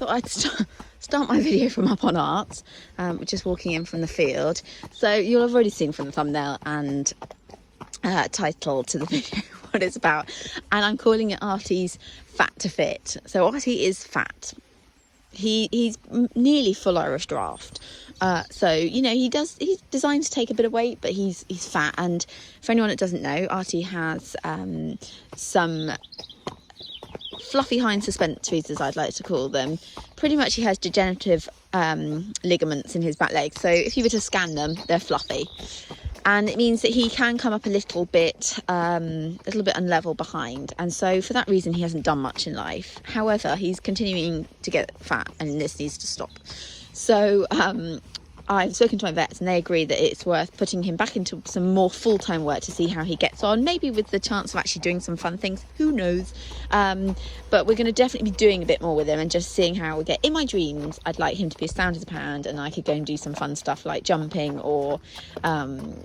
thought I'd start my video from up on Art, just walking in from the field. So you'll have already seen from the thumbnail and title to the video what it's about, and I'm calling it Arty's Fat to Fit. So Arty is fat. He's nearly full Irish draft. So you know he's designed to take a bit of weight, but he's fat. And for anyone that doesn't know, Arty has some fluffy hind suspensories, as I'd like to call them. Pretty much he has degenerative ligaments in his back legs. So if you were to scan them, they're fluffy. And it means that he can come up a little bit unlevel behind. And so for that reason, he hasn't done much in life. However, he's continuing to get fat and this needs to stop. So I've spoken to my vets and they agree that it's worth putting him back into some more full-time work to see how he gets on. Maybe with the chance of actually doing some fun things. Who knows? But we're going to definitely be doing a bit more with him and just seeing how we get. In my dreams, I'd like him to be as sound as a pound and I could go and do some fun stuff like jumping or... do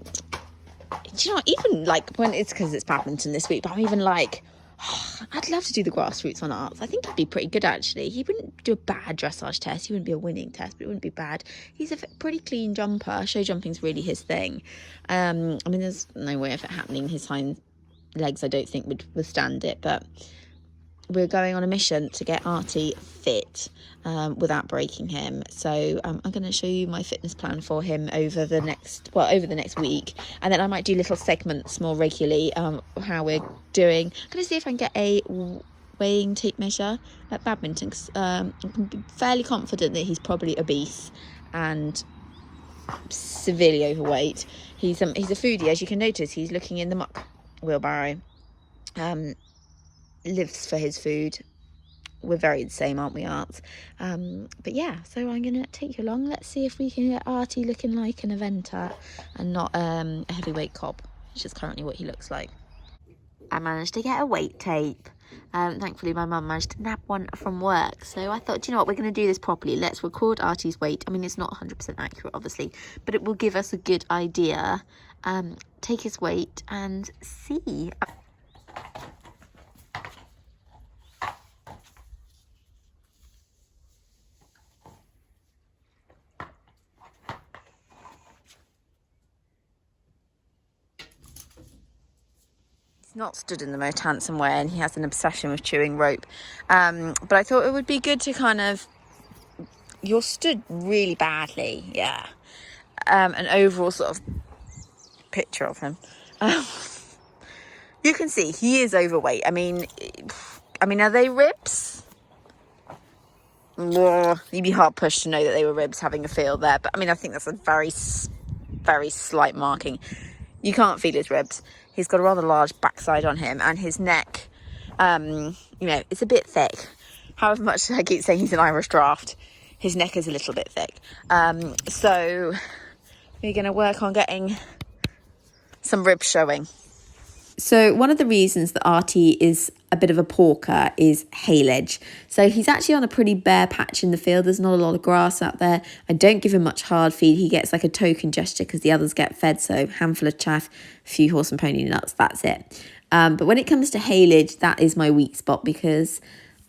you know, even like when it's because it's badminton this week, but I'm even like, I'd love to do the grassroots on Arts. I think he'd be pretty good actually. He wouldn't do a bad dressage test. He wouldn't be a winning test, but it wouldn't be bad. He's a pretty clean jumper. Show jumping's really his thing. I mean, there's no way of it happening. His hind legs, I don't think, would withstand it, but we're going on a mission to get Arty fit without breaking him. So I'm going to show you my fitness plan for him over the next week, and then I might do little segments more regularly how we're doing. I'm going to see if I can get a weighing tape measure at badminton, because I'm fairly confident that he's probably obese and severely overweight. He's a foodie, as you can notice. He's looking in the muck wheelbarrow. Lives for his food. We're very the same, aren't we, Art? But yeah, so I'm gonna take you along. Let's see if we can get Arty looking like an eventer and not a heavyweight cob, which is currently what he looks like. I managed to get a weight tape. Thankfully my mum managed to nab one from work, so I thought, do you know what, we're going to do this properly. Let's record Arty's weight. I mean, it's not 100% accurate obviously, but it will give us a good idea. Take his weight and see. Not stood in the most handsome way, and he has an obsession with chewing rope, but I thought it would be good to kind of, you're stood really badly, yeah, an overall sort of picture of him. You can see he is overweight. I mean are they ribs? You'd be hard pushed to know that they were ribs having a feel there, but I mean I think that's a very very slight marking. You can't feel his ribs. He's got a rather large backside on him, and his neck, it's a bit thick. However much I keep saying he's an Irish draft, his neck is a little bit thick. So we're going to work on getting some ribs showing. So one of the reasons that Arty is a bit of a porker is haylage. So he's actually on a pretty bare patch in the field. There's not a lot of grass out there. I don't give him much hard feed. He gets like a token gesture because the others get fed. So handful of chaff, a few horse and pony nuts, that's it. But when it comes to haylage, that is my weak spot because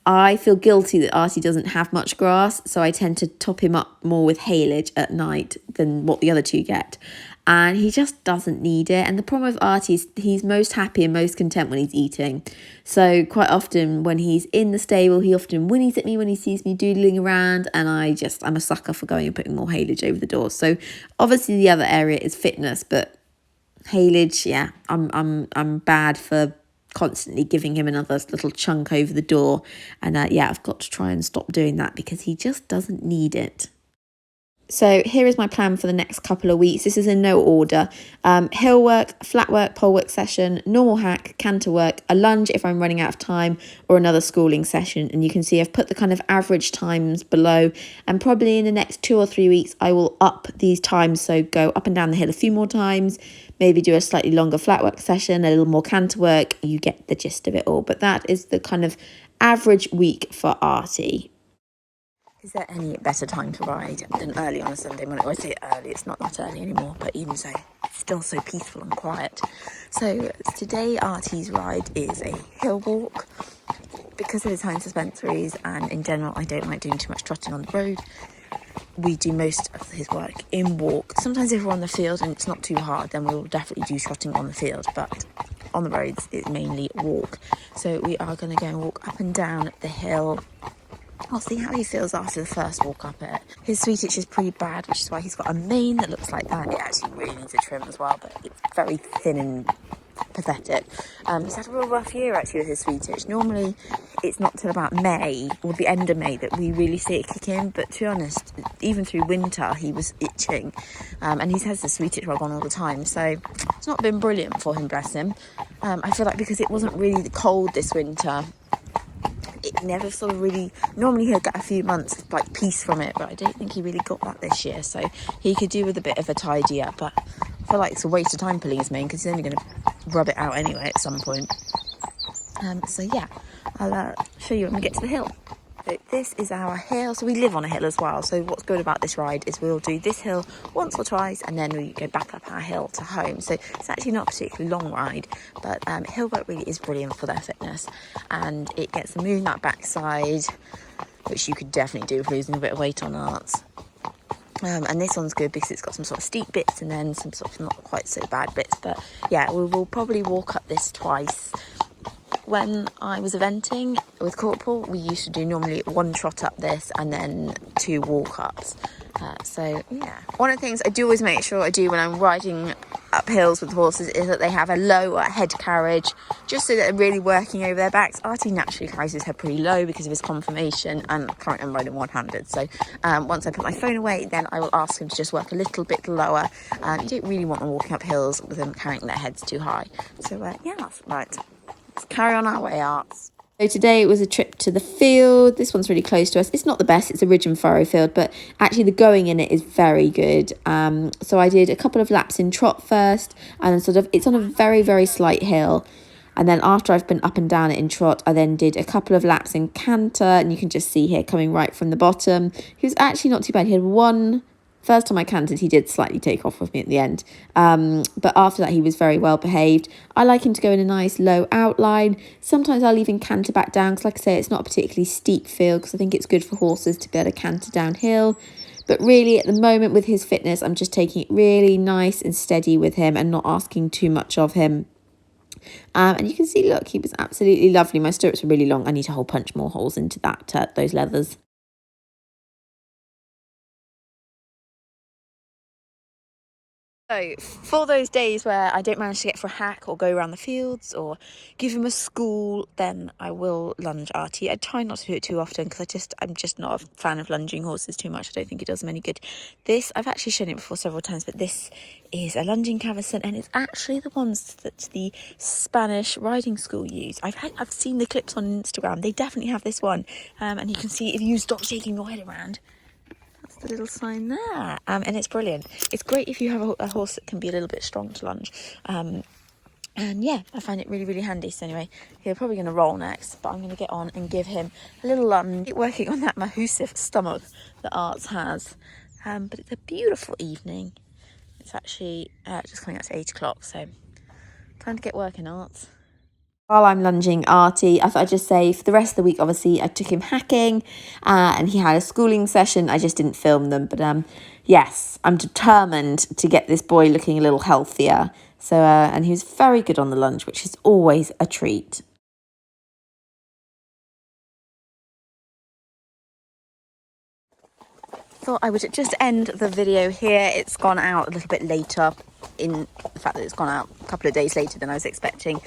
I feel guilty that Arty doesn't have much grass. So I tend to top him up more with haylage at night than what the other two get. And he just doesn't need it. And the problem with Arty is he's most happy and most content when he's eating. So quite often when he's in the stable, he often whinnies at me when he sees me doodling around. And I'm a sucker for going and putting more haylage over the door. So obviously the other area is fitness, but haylage, yeah, I'm bad for constantly giving him another little chunk over the door. And I've got to try and stop doing that because he just doesn't need it. So here is my plan for the next couple of weeks. This is in no order. Hill work, flat work, pole work session, normal hack, canter work, a lunge if I'm running out of time, or another schooling session. And you can see I've put the kind of average times below, and probably in the next 2 or 3 weeks I will up these times. So go up and down the hill a few more times, maybe do a slightly longer flat work session, a little more canter work. You get the gist of it all. But that is the kind of average week for Arty. Is there any better time to ride than early on a Sunday morning? When I say early, it's not that early anymore, but even so, it's still so peaceful and quiet. So today Arty's ride is a hill walk. because of his hind suspensories and in general I don't like doing too much trotting on the road, we do most of his work in walk. Sometimes if we're on the field and it's not too hard, then we'll definitely do trotting on the field, but on the roads it's mainly walk. So we are going to go and walk up and down the hill. I'll see how he feels after the first walk up it. His sweet itch is pretty bad, which is why he's got a mane that looks like that. It actually really needs a trim as well, but it's very thin and pathetic. He's had a real rough year actually with his sweet itch. Normally it's not till about May or the end of May that we really see it kick in, but to be honest, even through winter he was itching, and he's had the sweet itch rug on all the time, so it's not been brilliant for him, bless him. I feel like because it wasn't really cold this winter, it never sort of really, normally he'll get a few months of like peace from it, but I don't think he really got that this year, so he could do with a bit of a tidy up, but I feel like it's a waste of time pulling his mane because he's only going to rub it out anyway at some point. So yeah, I'll show you when we get to the hill. So this is our hill. So we live on a hill as well. So what's good about this ride is we'll do this hill once or twice and then we go back up our hill to home. So it's actually not a particularly long ride, but hill work really is brilliant for their fitness, and it gets them moving that backside, which you could definitely do with losing a bit of weight on arts. And this one's good because it's got some sort of steep bits and then some sort of not quite so bad bits. But yeah, we will probably walk up this twice. When I was eventing with Corporal, we used to do normally one trot up this and then 2 walk ups. So yeah, one of the things I do always make sure I do when I'm riding up hills with horses is that they have a lower head carriage, just so that they're really working over their backs. Arty naturally carries his head pretty low because of his conformation, and currently I'm riding one-handed, so once I put my phone away, then I will ask him to just work a little bit lower. You don't really want them walking up hills with them carrying their heads too high. So yeah, that's right. Let's carry on our way, Arts. So today it was a trip to the field. This one's really close to us. It's not the best, it's a ridge and furrow field, but actually the going in it is very good. So I did a couple of laps in trot first, and then sort of it's on a very, very slight hill. And then after I've been up and down it in trot, I then did a couple of laps in canter, and you can just see here coming right from the bottom. He was actually not too bad. He had one. First time I cantered, he did slightly take off with me at the end. But after that, he was very well behaved. I like him to go in a nice low outline. Sometimes I'll even canter back down because, like I say, it's not a particularly steep field because I think it's good for horses to be able to canter downhill. But really, at the moment with his fitness, I'm just taking it really nice and steady with him and not asking too much of him. And you can see, look, he was absolutely lovely. My stirrups were really long. I need to hole punch more holes into that those leathers. So for those days where I don't manage to get for a hack or go around the fields or give him a school, then I will lunge Arty. I try not to do it too often because I'm just not a fan of lunging horses too much. I don't think it does them any good. This, I've actually shown it before several times, but this is a lunging cavesson, and it's actually the ones that the Spanish riding school use. I've seen the clips on Instagram. They definitely have this one, and you can see if you stop shaking your head around. The little sign there, and it's brilliant. It's great if you have a horse that can be a little bit strong to lunge, and yeah, I find it really, really handy. So anyway, he's probably going to roll next, but I'm going to get on and give him a little lunge. Keep working on that mahoosive stomach that Arts has, but it's a beautiful evening. It's actually just coming up to 8 o'clock, so time to get working, Arts. While I'm lunging Arty, I thought I'd just say for the rest of the week, obviously, I took him hacking and he had a schooling session. I just didn't film them. But yes, I'm determined to get this boy looking a little healthier. So and he was very good on the lunge, which is always a treat. Thought I would just end the video here. It's gone out a little bit later, in the fact that it's gone out a couple of days later than I was expecting,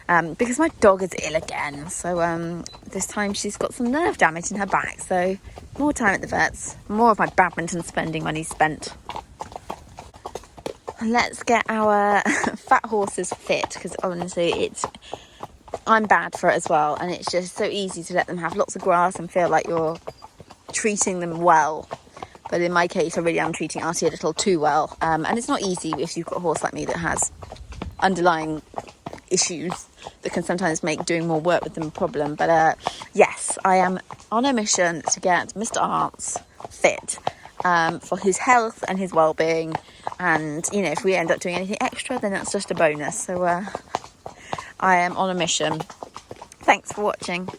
because my dog is ill again. So this time she's got some nerve damage in her back, so more time at the vets, more of my badminton spending money spent. And let's get our fat horses fit, because honestly I'm bad for it as well, and it's just so easy to let them have lots of grass and feel like you're treating them well. But in my case, I really am treating Arty a little too well. And it's not easy if you've got a horse like me that has underlying issues that can sometimes make doing more work with them a problem. But yes, I am on a mission to get Mr. Arts fit for his health and his well-being. And, you know, if we end up doing anything extra, then that's just a bonus. So I am on a mission. Thanks for watching.